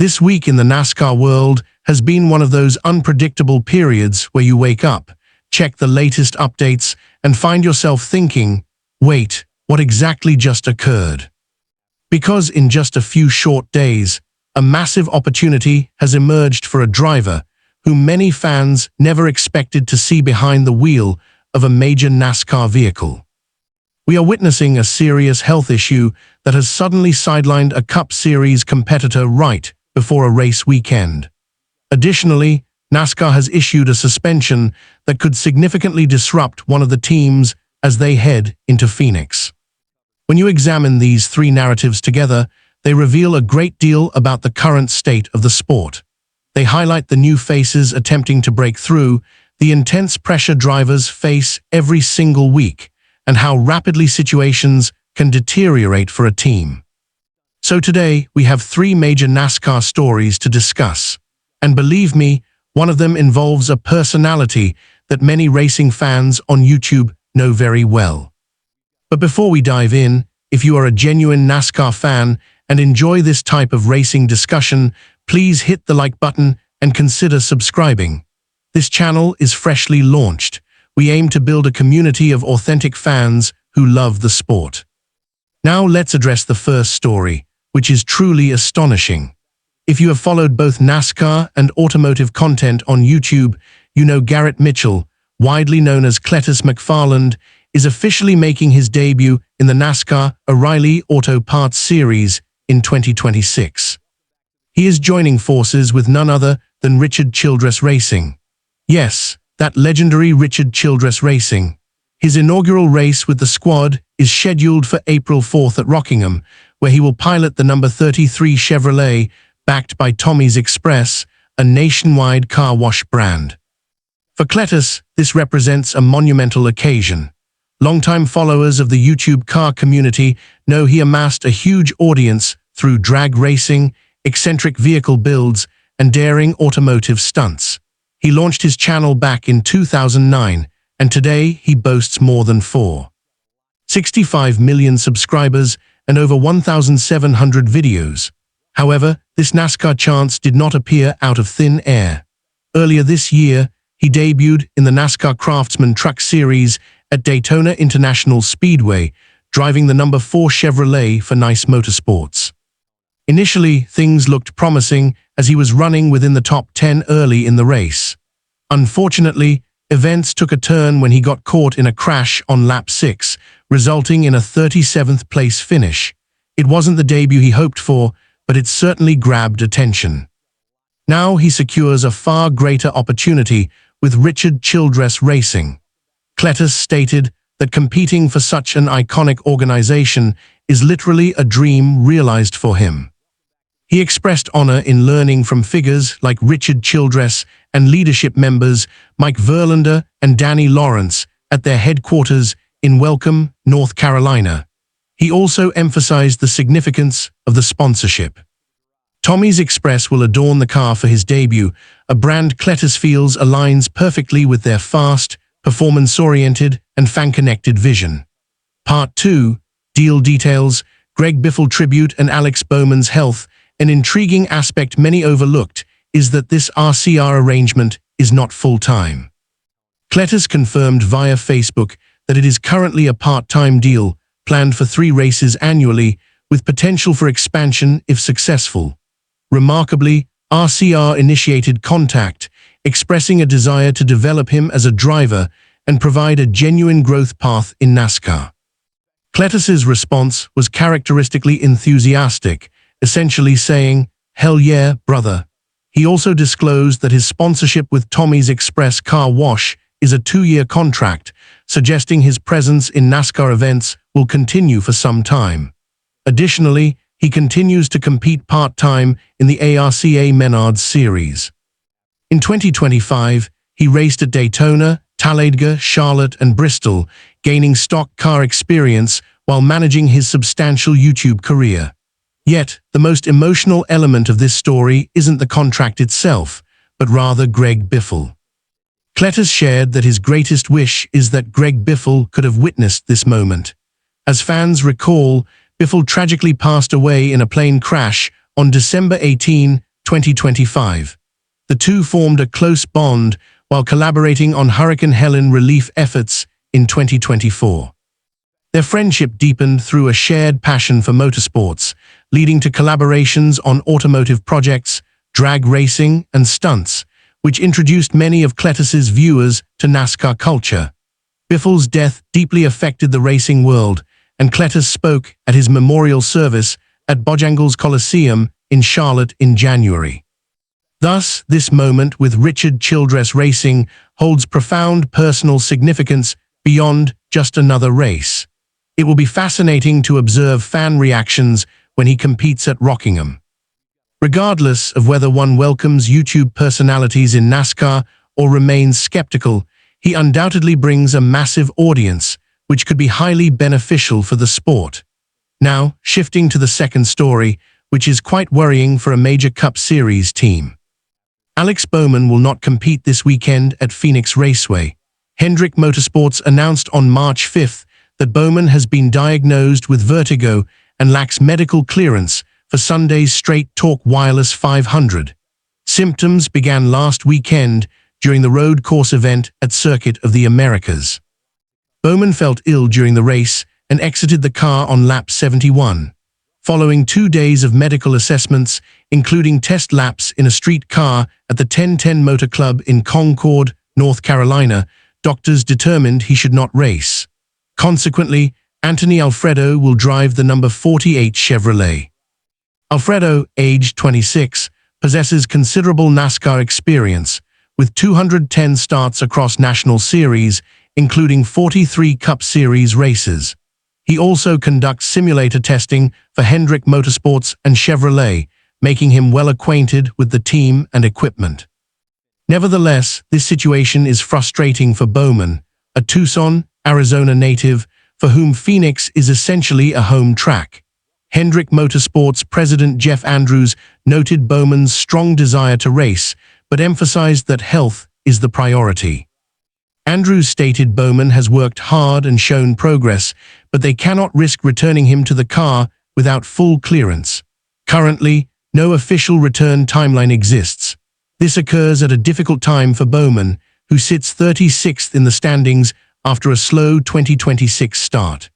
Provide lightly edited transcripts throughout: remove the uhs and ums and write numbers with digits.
This week in the NASCAR world has been one of those unpredictable periods where you wake up, check the latest updates, and find yourself thinking, wait, what exactly just occurred? Because in just a few short days, a massive opportunity has emerged for a driver whom many fans never expected to see behind the wheel of a major NASCAR vehicle. We are witnessing a serious health issue that has suddenly sidelined a Cup Series competitor right before a race weekend. Additionally, NASCAR has issued a suspension that could significantly disrupt one of the teams as they head into Phoenix. When you examine these three narratives together, they reveal a great deal about the current state of the sport. They highlight the new faces attempting to break through, the intense pressure drivers face every single week, and how rapidly situations can deteriorate for a team. So today, we have three major NASCAR stories to discuss. And believe me, one of them involves a personality that many racing fans on YouTube know very well. But before we dive in, if you are a genuine NASCAR fan and enjoy this type of racing discussion, please hit the like button and consider subscribing. This channel is freshly launched. We aim to build a community of authentic fans who love the sport. Now let's address the first story, which is truly astonishing. If you have followed both NASCAR and automotive content on YouTube, you know Garrett Mitchell, widely known as Cletus McFarland, is officially making his debut in the NASCAR O'Reilly Auto Parts Series in 2026. He is joining forces with none other than Richard Childress Racing. Yes, that legendary Richard Childress Racing. His inaugural race with the squad is scheduled for April 4th at Rockingham, where he will pilot the number 33 Chevrolet, backed by Tommy's Express, a nationwide car wash brand. For Cletus, this represents a monumental occasion. Longtime followers of the YouTube car community know he amassed a huge audience through drag racing, eccentric vehicle builds, and daring automotive stunts. He launched his channel back in 2009, and today he boasts more than 4.65 million subscribers and over 1,700 videos. However, this NASCAR chance did not appear out of thin air. Earlier this year, he debuted in the NASCAR Craftsman Truck Series at Daytona International Speedway, driving the number 4 Chevrolet for Nice Motorsports. Initially, things looked promising as he was running within the top 10 early in the race. Unfortunately, events took a turn when he got caught in a crash on lap 6, resulting in a 37th place finish. It wasn't the debut he hoped for, but it certainly grabbed attention. Now he secures a far greater opportunity with Richard Childress Racing. Cletus stated that competing for such an iconic organization is literally a dream realized for him. He expressed honor in learning from figures like Richard Childress and leadership members Mike Verlander and Danny Lawrence at their headquarters in Welcome, North Carolina. He also emphasized the significance of the sponsorship. Tommy's Express will adorn the car for his debut, a brand Cletus feels aligns perfectly with their fast, performance-oriented, and fan-connected vision. Part 2, Deal Details, Greg Biffle Tribute and Alex Bowman's health. An intriguing aspect many overlooked is that this RCR arrangement is not full-time. Cletus confirmed via Facebook that it is currently a part-time deal, planned for 3 races annually, with potential for expansion if successful. Remarkably, RCR initiated contact, expressing a desire to develop him as a driver and provide a genuine growth path in NASCAR. Cletus's response was characteristically enthusiastic, essentially saying, "Hell yeah, brother." He also disclosed that his sponsorship with Tommy's Express Car Wash is a 2-year contract, suggesting his presence in NASCAR events will continue for some time. Additionally, he continues to compete part-time in the ARCA Menards Series. In 2025, he raced at Daytona, Talladega, Charlotte, and Bristol, gaining stock car experience while managing his substantial YouTube career. Yet, the most emotional element of this story isn't the contract itself, but rather Greg Biffle. Cletus shared that his greatest wish is that Greg Biffle could have witnessed this moment. As fans recall, Biffle tragically passed away in a plane crash on December 18, 2025. The two formed a close bond while collaborating on Hurricane Helen relief efforts in 2024. Their friendship deepened through a shared passion for motorsports, leading to collaborations on automotive projects, drag racing, and stunts, which introduced many of Cletus's viewers to NASCAR culture. Biffle's death deeply affected the racing world, and Cletus spoke at his memorial service at Bojangles Coliseum in Charlotte in January. Thus, this moment with Richard Childress Racing holds profound personal significance beyond just another race. It will be fascinating to observe fan reactions when he competes at Rockingham. Regardless of whether one welcomes YouTube personalities in NASCAR or remains skeptical, he undoubtedly brings a massive audience, which could be highly beneficial for the sport. Now, shifting to the second story, which is quite worrying for a major Cup Series team. Alex Bowman will not compete this weekend at Phoenix Raceway. Hendrick Motorsports announced on March 5th that Bowman has been diagnosed with vertigo and lacks medical clearance for Sunday's Straight Talk Wireless 500. Symptoms began last weekend during the road course event at Circuit of the Americas. Bowman felt ill during the race and exited the car on lap 71. Following 2 days of medical assessments, including test laps in a street car at the 1010 Motor Club in Concord, North Carolina, doctors determined he should not race. Consequently, Anthony Alfredo will drive the number 48 Chevrolet. Alfredo, aged 26, possesses considerable NASCAR experience, with 210 starts across National Series, including 43 Cup Series races. He also conducts simulator testing for Hendrick Motorsports and Chevrolet, making him well acquainted with the team and equipment. Nevertheless, this situation is frustrating for Bowman, a Tucson, Arizona native, for whom Phoenix is essentially a home track. Hendrick Motorsports President Jeff Andrews noted Bowman's strong desire to race, but emphasized that health is the priority. Andrews stated Bowman has worked hard and shown progress, but they cannot risk returning him to the car without full clearance. Currently, no official return timeline exists. This occurs at a difficult time for Bowman, who sits 36th in the standings after a slow 2026 start.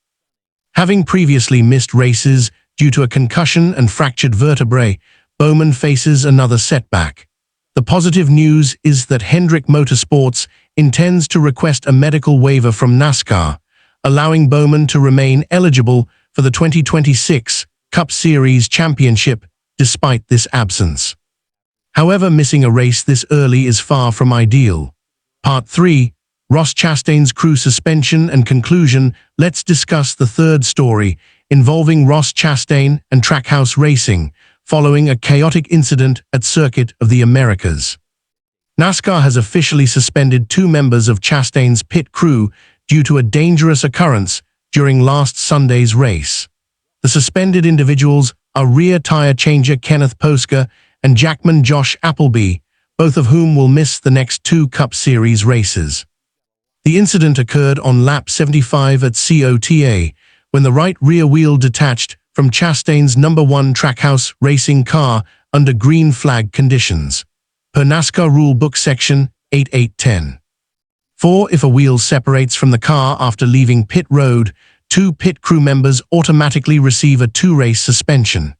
Having previously missed races due to a concussion and fractured vertebrae, Bowman faces another setback. The positive news is that Hendrick Motorsports intends to request a medical waiver from NASCAR, allowing Bowman to remain eligible for the 2026 Cup Series Championship despite this absence. However, missing a race this early is far from ideal. Part 3. Ross Chastain's crew suspension and conclusion. Let's discuss the third story involving Ross Chastain and Trackhouse Racing, following a chaotic incident at Circuit of the Americas. NASCAR has officially suspended 2 members of Chastain's pit crew due to a dangerous occurrence during last Sunday's race. The suspended individuals are rear tire changer Kenneth Poska and jackman Josh Appleby, both of whom will miss the next 2 Cup Series races. The incident occurred on lap 75 at COTA, when the right rear wheel detached from Chastain's number 1 Trackhouse Racing car under green flag conditions, per NASCAR Rule Book Section 8810. 4. If a wheel separates from the car after leaving pit road, 2 pit crew members automatically receive a 2-race suspension.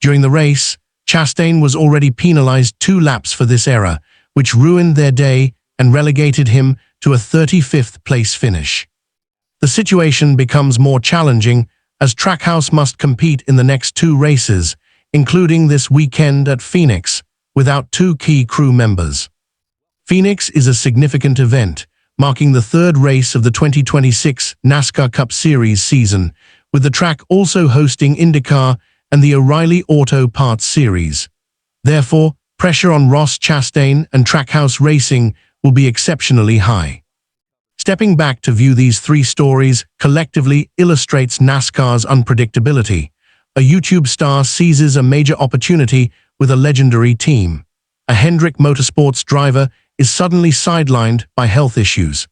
During the race, Chastain was already penalized 2 laps for this error, which ruined their day and relegated him to a 35th place finish. The situation becomes more challenging as Trackhouse must compete in the next 2 races, including this weekend at Phoenix, without 2 key crew members. Phoenix is a significant event, marking the 3rd race of the 2026 NASCAR Cup Series season, with the track also hosting IndyCar and the O'Reilly Auto Parts Series. Therefore, pressure on Ross Chastain and Trackhouse Racing will be exceptionally high. Stepping back to view these 3 stories collectively illustrates NASCAR's unpredictability. A YouTube star seizes a major opportunity with a legendary team. A Hendrick Motorsports driver is suddenly sidelined by health issues.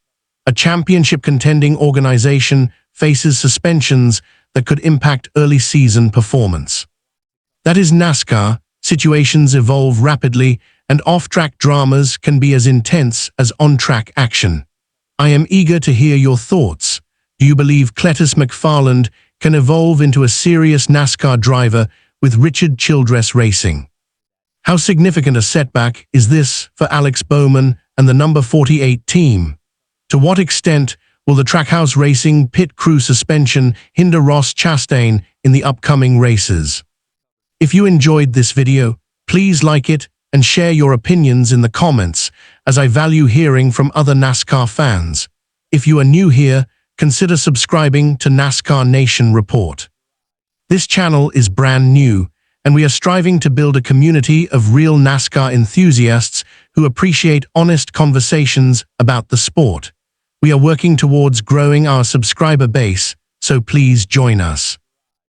A championship-contending organization faces suspensions that could impact early season performance. That is NASCAR, situations evolve rapidly, and off-track dramas can be as intense as on-track action. I am eager to hear your thoughts. Do you believe Cletus McFarland can evolve into a serious NASCAR driver with Richard Childress Racing? How significant a setback is this for Alex Bowman and the number 48 team? To what extent will the Trackhouse Racing pit crew suspension hinder Ross Chastain in the upcoming races? If you enjoyed this video, please like it and share your opinions in the comments, as I value hearing from other NASCAR fans. If you are new here, consider subscribing to NASCAR Nation Report. This channel is brand new, and we are striving to build a community of real NASCAR enthusiasts who appreciate honest conversations about the sport. We are working towards growing our subscriber base, so please join us.